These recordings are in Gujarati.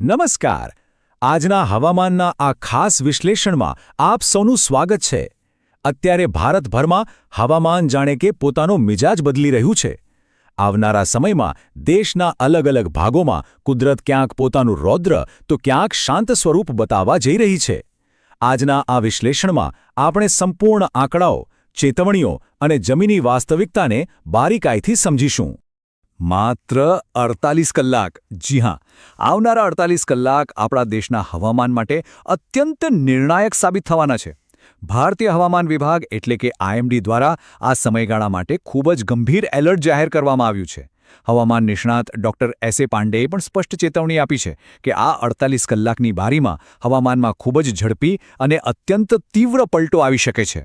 નમસ્કાર. આજના હવામાનના આ ખાસ વિશ્લેષણમાં આપ સૌનું સ્વાગત છે. અત્યારે ભારતભરમાં હવામાન જાણે કે પોતાનો મિજાજ બદલી રહ્યું છે. આવનારા સમયમાં દેશના અલગ અલગ ભાગોમાં કુદરત ક્યાંક પોતાનું રૌદ્ર તો ક્યાંક શાંત સ્વરૂપ બતાવવા જઈ રહી છે. આજના આ વિશ્લેષણમાં આપણે સંપૂર્ણ આંકડાઓ, ચેતવણીઓ અને જમીની વાસ્તવિકતાને બારીકાઈથી સમજીશું. માત્ર 48 કલાક. જી હા, આવનારા 48 કલાક આપણા દેશના હવામાન માટે અત્યંત નિર્ણાયક સાબિત થવાના છે. ભારતીય હવામાન વિભાગ એટલે કે આઈએમડી દ્વારા આ સમયગાળા માટે ખૂબ જ ગંભીર એલર્ટ જાહેર કરવામાં આવ્યું છે. હવામાન નિષ્ણાત ડોક્ટર એસ.એ. પાંડેએ પણ સ્પષ્ટ ચેતવણી આપી છે કે આ 48 કલાકની બારીમાં હવામાનમાં ખૂબ જ ઝડપી અને અત્યંત તીવ્ર પલટો આવી શકે છે.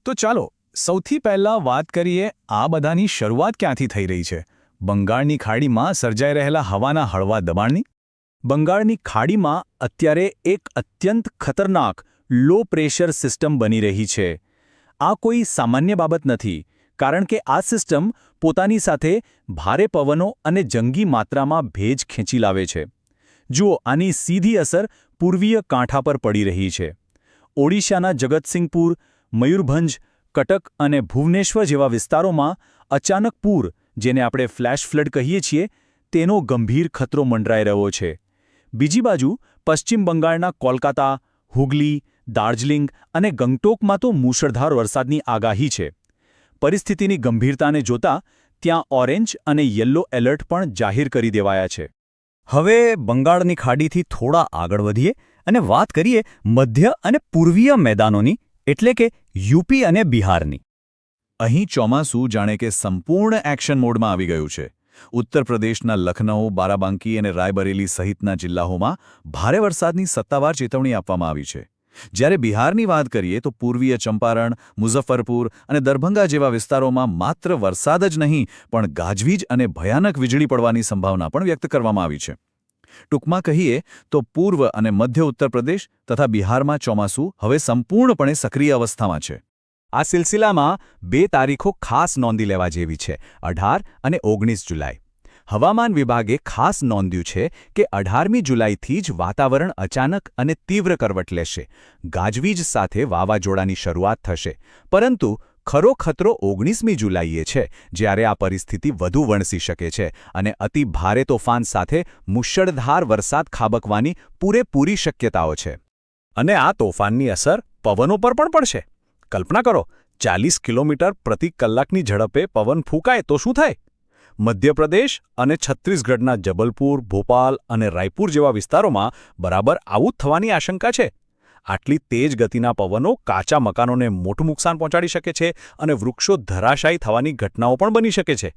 તો ચાલો સૌથી પહેલાં વાત કરીએ આ બધાની શરૂઆત ક્યાંથી થઈ રહી છે. બંગાળની ખાડીમાં સર્જાઈ રહેલા હવાના હળવા દબાણની. બંગાળની ખાડીમાં અત્યારે એક અત્યંત ખતરનાક લો પ્રેશર સિસ્ટમ બની રહી છે. આ કોઈ સામાન્ય બાબત નથી, કારણ કે આ સિસ્ટમ પોતાની સાથે ભારે પવનો અને જંગી માત્રામાં ભેજ ખેંચી લાવે છે. જુઓ, આની સીધી અસર પૂર્વીય કાંઠા પર પડી રહી છે. ઓડિશાના જગતસિંહપુર, મયુરભંજ, કટક અને ભુવનેશ્વર જેવા વિસ્તારોમાં અચાનક પૂર, જેને આપણે ફ્લેશ ફ્લડ કહીએ છીએ, તેનો ગંભીર ખતરો મંડરાઈ રહ્યો છે. બીજી બાજુ પશ્ચિમ બંગાળના કોલકાતા, હુગલી, દાર્જિલિંગ અને ગંગટોકમાં તો મૂશળધાર વરસાદની આગાહી છે. પરિસ્થિતિની ગંભીરતાને જોતા ત્યાં ઓરેન્જ અને યલો એલર્ટ પણ જાહેર કરી દેવાયા છે. હવે બંગાળની ખાડીથી થોડા આગળ વધીએ અને વાત કરીએ મધ્ય અને પૂર્વીય મેદાનોની, એટલે કે યુપી અને બિહારની. અહીં ચોમાસું જાણે કે સંપૂર્ણ એક્શન મોડમાં આવી ગયું છે. ઉત્તર પ્રદેશના લખનઉ, બારાબાંકી અને રાયબરેલી સહિતના જિલ્લાઓમાં ભારે વરસાદની સત્તાવાર ચેતવણી આપવામાં આવી છે. જ્યારે બિહારની વાત કરીએ તો પૂર્વીય ચંપારણ, મુઝફ્ફરપુર અને દરભંગા જેવા વિસ્તારોમાં માત્ર વરસાદ જ નહીં પણ ગાજવીજ અને ભયાનક વીજળી પડવાની સંભાવના પણ વ્યક્ત કરવામાં આવી છે. ટૂંકમાં કહીએ તો પૂર્વ અને મધ્ય ઉત્તર પ્રદેશ તથા બિહારમાં ચોમાસું હવે સંપૂર્ણપણે સક્રિય અવસ્થામાં છે. આ સિલસિલામાં 2 તારીખો ખાસ નોંધી લેવા જેવી છે: 18 અને 19 જુલાઈ. હવામાન વિભાગે ખાસ નોંધ્યું છે કે 18મી જુલાઈથી જ વાતાવરણ અચાનક અને તીવ્ર કરવટ લેશે. ગાજવીજ સાથે વાવાઝોડાની શરૂઆત થશે. પરંતુ ખરો ખતરો 19મી જુલાઈએ છે, જ્યારે આ પરિસ્થિતિ વધુ વણસી શકે છે અને અતિ ભારે તોફાન સાથે મુશળધાર વરસાદ ખાબકવાની પૂરેપૂરી શક્યતાઓ છે. અને આ તોફાનની અસર પવનો પર પણ પડશે. કલ્પના કરો, 40 કિલોમીટર પ્રતિ કલાકની ઝડપે પવન ફૂંકાય તો શું થાય? મધ્યપ્રદેશ અને છત્તીસગઢના જબલપુર, ભોપાલ અને રાયપુર જેવા વિસ્તારોમાં બરાબર આવું જ થવાની આશંકા છે. આટલી તેજ ગતિના પવનો કાચા મકાનોને મોટું નુકસાન પહોંચાડી શકે છે અને વૃક્ષો ધરાશાયી થવાની ઘટનાઓ પણ બની શકે છે.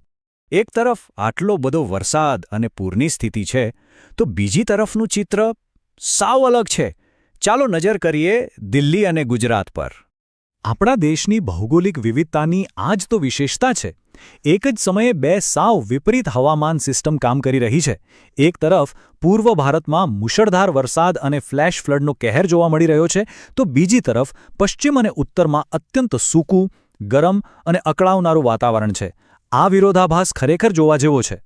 એક તરફ આટલો બધો વરસાદ અને પૂરની સ્થિતિ છે, તો બીજી તરફનું ચિત્ર સાવ અલગ છે. ચાલો નજર કરીએ દિલ્હી અને ગુજરાત પર. આપણા દેશની ભૌગોલિક વિવિધતાની આ જ તો વિશેષતા છે. એક જ સમયે 2 સાવ વિપરીત હવામાન સિસ્ટમ કામ કરી રહી છે. એક તરફ પૂર્વ ભારતમાં મુશળધાર વરસાદ અને ફ્લેશ ફ્લડનો કહેર જોવા મળી રહ્યો છે, તો બીજી તરફ પશ્ચિમ અને ઉત્તરમાં અત્યંત સૂકું, ગરમ અને અકળાવનારું વાતાવરણ છે. આ વિરોધાભાસ ખરેખર જોવા જેવો છે.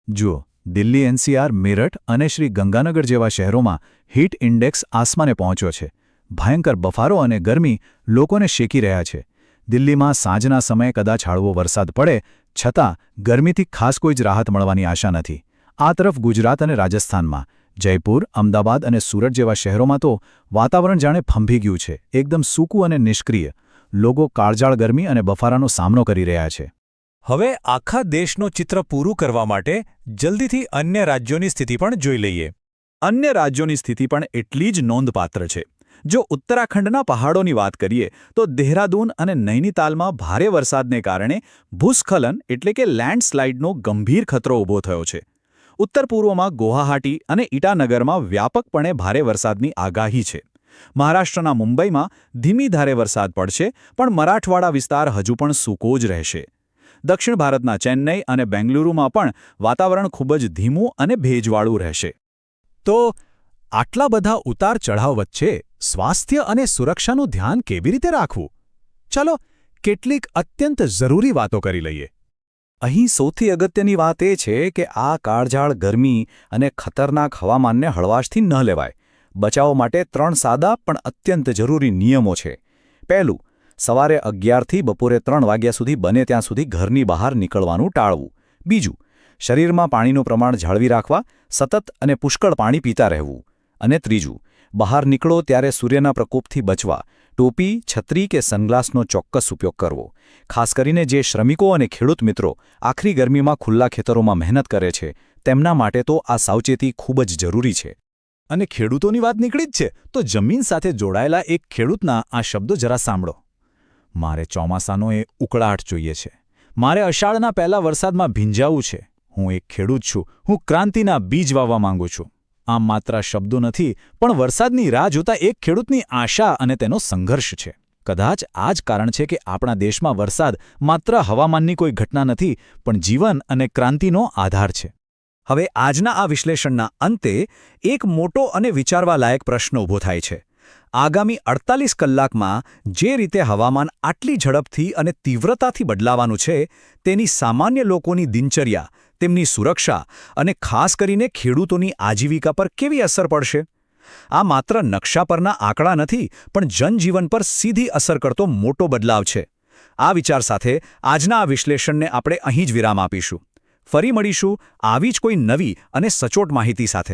જુઓ, દિલ્હી, એનસીઆર, મેરઠ અને શ્રી ગંગાનગર જેવા શહેરોમાં હીટ ઇન્ડેક્સ આસમાને પહોંચ્યો છે. ભયંકર બફારો અને ગરમી લોકોને શેકી રહ્યા છે. દિલ્હીમાં સાંજના સમયે કદાચ હળવો વરસાદ પડે, છતાં ગરમીથી ખાસ કોઈ જ રાહત મળવાની આશા નથી. આ તરફ ગુજરાત અને રાજસ્થાનમાં જયપુર, અમદાવાદ અને સુરત જેવા શહેરોમાં તો વાતાવરણ જાણે ફંભી ગયું છે. એકદમ સૂકું અને નિષ્ક્રિય. લોકો કાળઝાળ ગરમી અને બફારાનો સામનો કરી રહ્યા છે. હવે આખા દેશનો ચિત્ર પૂરું કરવા માટે જલ્દીથી અન્ય રાજ્યોની સ્થિતિ પણ જોઈ લઈએ. અન્ય રાજ્યોની સ્થિતિ પણ એટલી જ નોંધપાત્ર છે. જો ઉત્તરાખંડના પહાડોની વાત કરીએ તો દહેરાદૂન અને નૈનીતાલમાં ભારે વરસાદને કારણે ભૂસ્ખલન એટલે કે લેન્ડસ્લાઇડનો ગંભીર ખતરો ઊભો થયો છે. ઉત્તર પૂર્વમાં ગુવાહાટી અને ઈટાનગરમાં વ્યાપકપણે ભારે વરસાદની આગાહી છે. મહારાષ્ટ્રના મુંબઈમાં ધીમી ધારે વરસાદ પડશે, પણ મરાઠવાડા વિસ્તાર હજુ પણ સૂકો જ રહેશે. દક્ષિણ ભારતના ચેન્નઈ અને બેંગલુરુમાં પણ વાતાવરણ ખૂબ જ ધીમું અને ભેજવાળું રહેશે. તો આટલા બધા ઉતાર ચઢાવ વચ્ચે સ્વાસ્થ્ય અને સુરક્ષાનું ધ્યાન કેવી રીતે રાખવું? ચાલો કેટલીક અત્યંત જરૂરી વાતો કરી લઈએ. અહીં સૌથી અગત્યની વાત એ છે કે આ કાળઝાળ ગરમી અને ખતરનાક હવામાનને હળવાશથી ન લેવાય. બચાવ માટે 3 સાદા પણ અત્યંત જરૂરી નિયમો છે. પહેલું, સવારે 11થી બપોરે 3 વાગ્યા સુધી બને ત્યાં સુધી ઘરની બહાર નીકળવાનું ટાળવું. બીજું, શરીરમાં પાણીનું પ્રમાણ જાળવી રાખવા, સતત અને પુષ્કળ પાણી પીતા રહેવું. અને ત્રીજું, બહાર નીકળો ત્યારે સૂર્યના પ્રકોપથી બચવા ટોપી, છત્રી કે સનગ્લાસનો ચોક્કસ ઉપયોગ કરવો. ખાસ કરીને જે શ્રમિકો અને ખેડૂત મિત્રો આખરી ગરમીમાં ખુલ્લા ખેતરોમાં મહેનત કરે છે, તેમના માટે તો આ સાવચેતી ખૂબ જ જરૂરી છે. અને ખેડૂતોની વાત નીકળી જ છે તો જમીન સાથે જોડાયેલા એક ખેડૂતના આ શબ્દો જરા સાંભળો. મારે ચોમાસાનો એ ઉકળાટ જોઈએ છે. મારે અષાઢના પહેલા વરસાદમાં ભીંજાવું છે. હું એક ખેડૂત છું. હું ક્રાંતિના બીજ વાવવા માંગુ છું. આ માત્ર શબ્દો નથી, પણ વરસાદની રાહ જોતા એક ખેડૂતની આશા અને તેનો સંઘર્ષ છે. કદાચ આ જ કારણ છે કે આપણા દેશમાં વરસાદ માત્ર હવામાનની કોઈ ઘટના નથી, પણ જીવન અને ક્રાંતિનો આધાર છે. હવે આજના આ વિશ્લેષણના અંતે એક મોટો અને વિચારવા લાયક પ્રશ્ન ઊભો થાય છે. આગામી 48 કલાકમાં જે રીતે હવામાન આટલી ઝડપથી અને તીવ્રતાથી બદલાવાનું છે, તેની સામાન્ય લોકોની દિનચર્યા, તેમની સુરક્ષા અને ખાસ કરીને ખેડૂતોની આજીવિકા પર કેવી અસર પડશે? આ માત્ર નકશા પરના આંકડા નથી, પણ જનજીવન પર સીધી અસર કરતો મોટો બદલાવ છે. આ વિચાર સાથે આજના આ વિશ્લેષણને આપણે અહીં જ વિરામ આપીશું. ફરી મળીશું આવી જ કોઈ નવી અને સચોટ માહિતી સાથે.